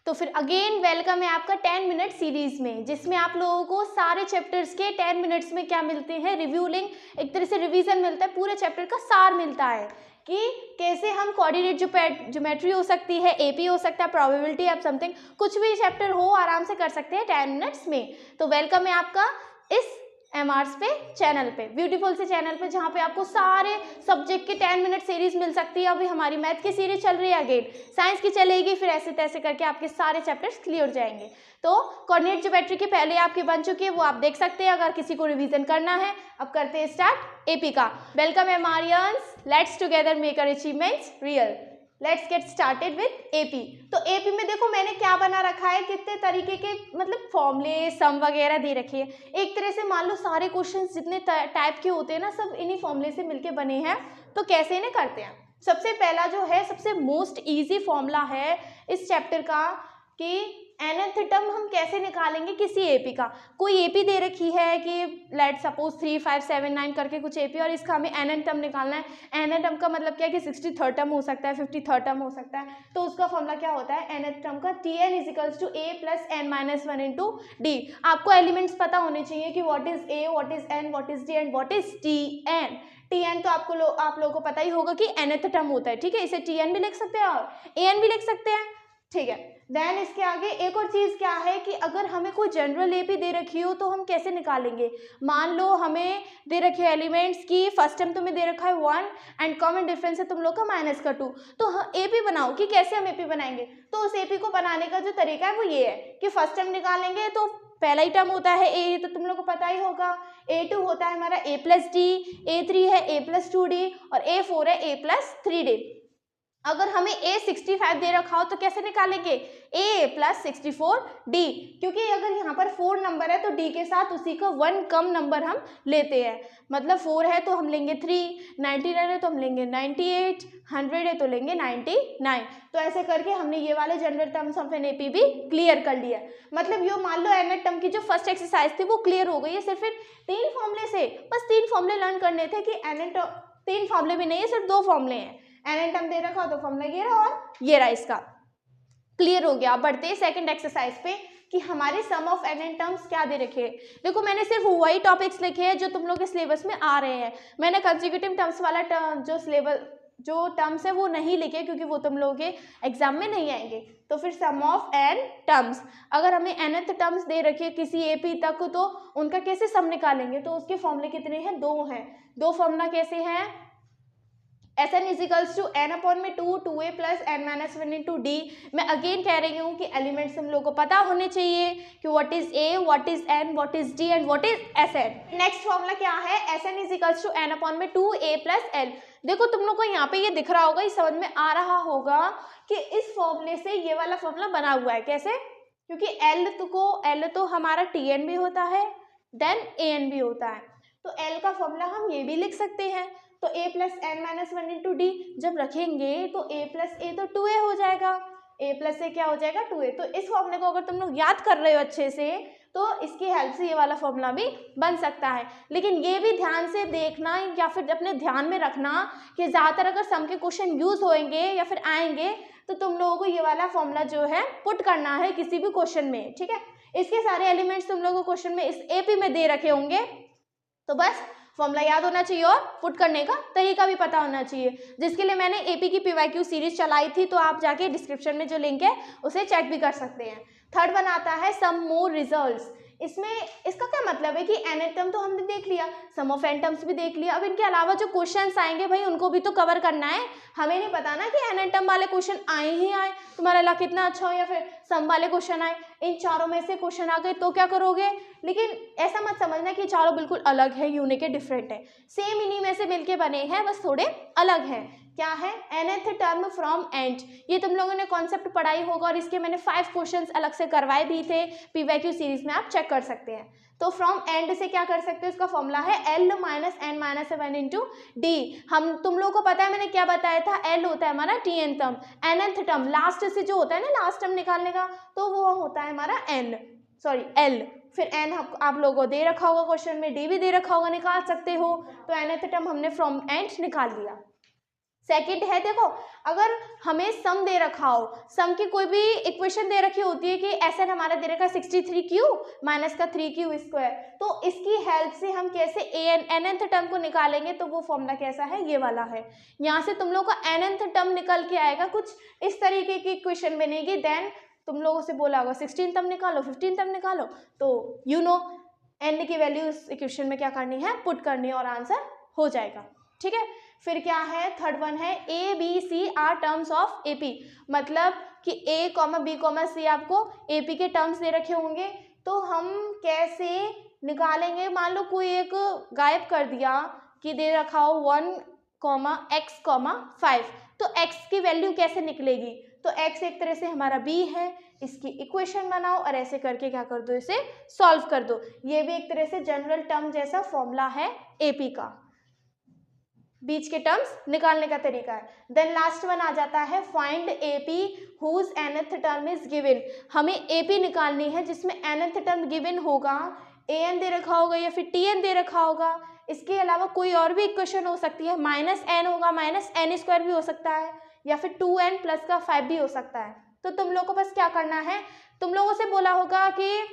तो फिर again welcome है आपका 10 मिनट सीरीज में, जिसमें आप लोगों को सारे चैप्टर्स के 10 मिनट्स में क्या मिलते हैं, रिव्यूलिंग, एक तरह से रिवीजन मिलता है, पूरे चैप्टर का सार मिलता है कि कैसे हम कोऑर्डिनेट ज्योमेट्री हो सकती है, एपी हो सकता है, प्रोबेबिलिटी ऑफ समथिंग, कुछ भी चैप्टर हो आराम से कर सकते हैं 10 मिनट्स में। तो वेलकम है आपका इस एमआरस पे चैनल पे, ब्यूटीफुल से चैनल पे, जहाँ पे आपको सारे सब्जेक्ट के 10 मिनट सीरीज मिल सकती है। अभी हमारी मैथ की सीरीज चल रही है, अगेन साइंस की चलेगी, फिर ऐसे तैसे करके आपके सारे चैप्टर्स क्लियर हो जाएंगे। तो कोऑर्डिनेट ज्योमेट्री के पहले आपकी बन चुकी है, वो आप देख सकते हैं अगर किसी को रिवीजन करना है। अब करते हैं स्टार्ट एपी का। Welcome MRians, let's together make our achievements real. Let's get started with AP. तो एपी में देखो मैंने क्या बना रखा है, कितने तरीके के मतलब फॉर्मूले, सम वगैरह दे रखे हैं। एक तरह से मान लो सारे क्वेश्चंस जितने टाइप के होते हैं ना, सब इन्हीं फॉर्मूले से मिलके बने हैं। तो कैसे इन्हें करते हैं, सबसे पहला जो है, सबसे मोस्ट ईजी फॉर्मूला है इस चैप्टर का कि nth टर्म हम कैसे निकालेंगे किसी एपी का। कोई एपी दे रखी है कि लेट सपोज 3, 5, 7, 9 करके कुछ एपी, और इसका हमें nth टर्म निकालना है। nth टर्म का मतलब क्या है कि 63rd टर्म हो सकता है, 53rd टर्म हो सकता है। तो उसका फॉर्मूला क्या होता है, nth टर्म का tn equals to a plus n minus 1 into D. आपको एलिमेंट्स पता होने चाहिए कि what is a, what is n, what is d and what is tn। tn तो आप लोगों को पता ही होगा कि nth टर्म होता है, ठीक है। इसे tn भी लिख सकते हैं और an भी लिख सकते हैं, ठीक है। देन इसके आगे एक और चीज़ क्या है कि अगर हमें कोई जनरल एपी दे रखी हो तो हम कैसे निकालेंगे। मान लो हमें दे रखे एलिमेंट्स की फर्स्ट टर्म तुम्हें दे रखा है 1 एंड कॉमन डिफरेंस है तुम लोग का -2, तो एपी बनाओ कि कैसे हम एपी बनाएंगे। तो उस एपी को बनाने का जो तरीका है वो ये है कि फर्स्ट टर्म निकालेंगे तो पहला ही टर्म होता है a, तो तुम लोग को पता ही होगा। a2 होता है हमारा a प्लस डी, a3 है a प्लस 2d और a4 है a प्लस 3d। अगर हमें a65 दे रखा हो तो कैसे निकालेंगे, a प्लस 64d, क्योंकि अगर यहाँ पर 4 नंबर है तो d के साथ उसी का 1 कम नंबर हम लेते हैं। मतलब 4 है तो हम लेंगे 3, 99 है तो हम लेंगे 98, 100 है तो लेंगे 99। तो ऐसे करके हमने ये वाले general terms of an AP भी क्लियर कर लिया। मतलब ये मान लो nth टर्म की जो फर्स्ट एक्सरसाइज थी वो क्लियर हो गई है सिर्फ 3 फॉर्मूले से। बस 3 फॉर्मूले लर्न करने थे कि nth, 3 फॉर्मूले भी नहीं है, सिर्फ 2 फॉर्मूले हैं। nth टर्म दे रखा हो तो फॉर्मूला ये रहा और ये रहा, इसका क्लियर हो गया। बढ़ते हैं सेकंड एक्सरसाइज पे कि हमारे सम ऑफ nth टर्म्स क्या दे रखे हैं। देखो मैंने सिर्फ वही टॉपिक्स लिखे हैं जो तुम लोग के सिलेबस में आ रहे हैं। मैंने कंसेक्यूटिव टर्म्स वाला जो टर्म्स है वो नहीं लिखे क्योंकि वो तुम लोगों के एग्जाम में नहीं आएंगे। तो फिर सम ऑफ n टर्म्स, अगर हमें nth टर्म्स दे रखे किसी एपी तक तो उनका कैसे सम निकालेंगे। तो उसके फॉर्मूले कितने हैं, 2 हैं। 2 फॉर्मूला कैसे हैं, Sn equals to n upon में 2, 2a plus n minus 1 into D. मैं अगेन कह रही हूँ कि एलिमेंट्स हम लोग को पता होने चाहिए कि what is a, what is n, what is d and what is Sn। Next formula क्या है, Sn equals to n upon में 2a प्लस l। देखो तुम लोग को यहाँ पे ये दिख रहा होगा, ये समझ में आ रहा होगा कि इस फॉर्मूले से ये वाला फॉर्मूला बना हुआ है। कैसे, क्योंकि L तो हमारा Tn भी होता है देन An भी होता है, तो L का फॉर्मूला हम ये भी लिख सकते हैं। तो a plus n minus 1 into D जब रखेंगे तो a प्लस ए तो 2a हो जाएगा, a प्लस ए क्या हो जाएगा 2a। तो इस फॉर्मूले को अगर तुम लोग याद कर रहे हो अच्छे से तो इसकी हेल्प से ये वाला फॉर्मूला भी बन सकता है। लेकिन ये भी ध्यान से देखना या फिर अपने ध्यान में रखना कि ज़्यादातर अगर सम के क्वेश्चन यूज होंगे या फिर आएंगे तो तुम लोगों को ये वाला फॉर्मूला जो है पुट करना है किसी भी क्वेश्चन में, ठीक है। इसके सारे एलिमेंट्स तुम लोगों को क्वेश्चन में इस एपी में दे रखे होंगे, तो बस फॉर्मूला याद होना चाहिए और पुट करने का तरीका भी पता होना चाहिए, जिसके लिए मैंने एपी की पीवाईक्यू सीरीज चलाई थी, तो आप जाके डिस्क्रिप्शन में जो लिंक है उसे चेक भी कर सकते हैं। थर्ड वन आता है सम मोर रिजल्ट्स। इसमें इसका क्या मतलब है कि nth टर्म तो हमने देख लिया, सम ऑफ n टर्म्स भी देख लिया, अब इनके अलावा जो क्वेश्चंस आएंगे भाई उनको भी तो कवर करना है। हमें नहीं पता ना कि nth टर्म वाले क्वेश्चन आए ही आए, तुम्हारा लक कितना अच्छा हो, या फिर सम वाले क्वेश्चन आए, इन चारों में से क्वेश्चन आ गए तो क्या करोगे। लेकिन ऐसा मत समझना कि चारों बिल्कुल अलग है, यूनिक है, डिफरेंट है, सेम इन्हीं में से मिलके बने हैं, बस थोड़े अलग हैं। क्या है, nth टर्म फ्रॉम एंड, ये तुम लोगों ने कॉन्सेप्ट पढ़ाई होगा और इसके मैंने 5 क्वेश्चंस अलग से करवाए भी थे पीवाईक्यू सीरीज में, आप चेक कर सकते हैं। तो फ्रॉम एंड से क्या कर सकते हो, उसका फॉर्मूला है l minus n minus 1 into D. हम तुम लोग को पता है मैंने क्या बताया था, l होता है हमारा tn term, nth term last से जो होता है ना लास्ट टर्म निकालने का, तो वो होता है हमारा l। फिर n आप लोगों को दे रखा होगा क्वेश्चन में, d भी दे रखा होगा, निकाल सकते हो। तो nth टर्म हमने फ्रॉम एंड निकाल लिया। सेकंड है, देखो अगर हमें सम दे रखा हो, सम की कोई भी इक्वेशन दे रखी होती है कि Sn हमारा दे रखा है 63q माइनस का 3q स्क्वायर, तो इसकी हेल्प से हम कैसे nth टर्म को निकालेंगे, तो वो फॉर्मूला कैसा है, ये वाला है। यहाँ से तुम लोग का nth टर्म निकल के आएगा, कुछ इस तरीके की इक्वेशन बनेगी। देन तुम लोगों से बोला होगा 16 टर्म निकालो, 15 टर्म निकालो, तो यू नो n की वैल्यू इस इक्वेशन में क्या करनी है, पुट करनी है और आंसर हो जाएगा। ठीक है, फिर क्या है, थर्ड वन है A B C are terms of AP, मतलब कि A comma B comma C आपको एपी के टर्म्स दे रखे होंगे, तो हम कैसे निकालेंगे। मान लो कोई एक गायब कर दिया कि दे रखा हो 1,x,5, तो x की वैल्यू कैसे निकलेगी, तो x एक तरह से हमारा b है, इसकी इक्वेशन बनाओ और ऐसे करके क्या कर दो, इसे सॉल्व कर दो। ये भी एक तरह से जनरल टर्म जैसा फॉर्मूला है एपी का, बीच के टर्म्स निकालने का तरीका है। देन लास्ट वन आ जाता है find AP whose nth term is given. हमें एपी निकालनी है जिसमें nth टर्म गिवन होगा, an दे रखा होगा या फिर tn दे रखा होगा। इसके अलावा कोई और भी इक्वेशन हो सकती है, -n होगा, -n² भी हो सकता है, या फिर 2n प्लस का 5 भी हो सकता है। तो तुम लोगों को बस क्या करना है, तुम लोगों से बोला होगा कि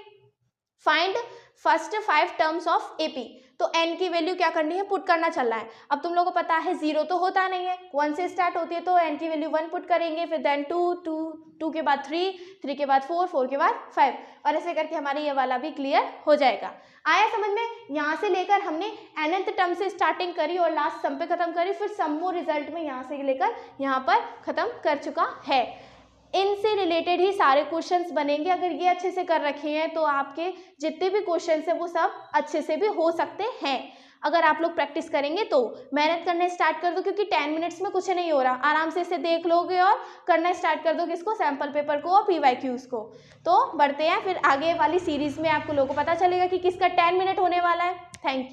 find first 5 terms of AP, तो n की वैल्यू क्या करनी है, पुट करना चल रहा है। अब तुम लोगों को पता है 0 तो होता नहीं है, 1 से स्टार्ट होती है, तो n की वैल्यू 1 पुट करेंगे, फिर देन 2 के बाद 3 के बाद 4 के बाद 5, और ऐसे करके हमारी ये वाला भी क्लियर हो जाएगा। आया समझ में। यहाँ से लेकर हमने nth टर्म से स्टार्टिंग करी और लास्ट सम पे खत्म करी, फिर सम वो रिजल्ट में यहाँ से लेकर यहाँ पर खत्म कर चुका है। इनसे रिलेटेड ही सारे क्वेश्चंस बनेंगे। अगर ये अच्छे से कर रखे हैं तो आपके जितने भी क्वेश्चंस हैं वो सब अच्छे से भी हो सकते हैं। अगर आप लोग प्रैक्टिस करेंगे तो मेहनत करने स्टार्ट कर दो, क्योंकि 10 मिनट्स में कुछ नहीं हो रहा, आराम से इसे देख लोगे और करना स्टार्ट कर दो किसको, सैम्पल पेपर को और PYQs को। तो बढ़ते हैं फिर आगे वाली सीरीज में, आपको लोगों को पता चलेगा कि किसका 10 मिनट होने वाला है। Thank you.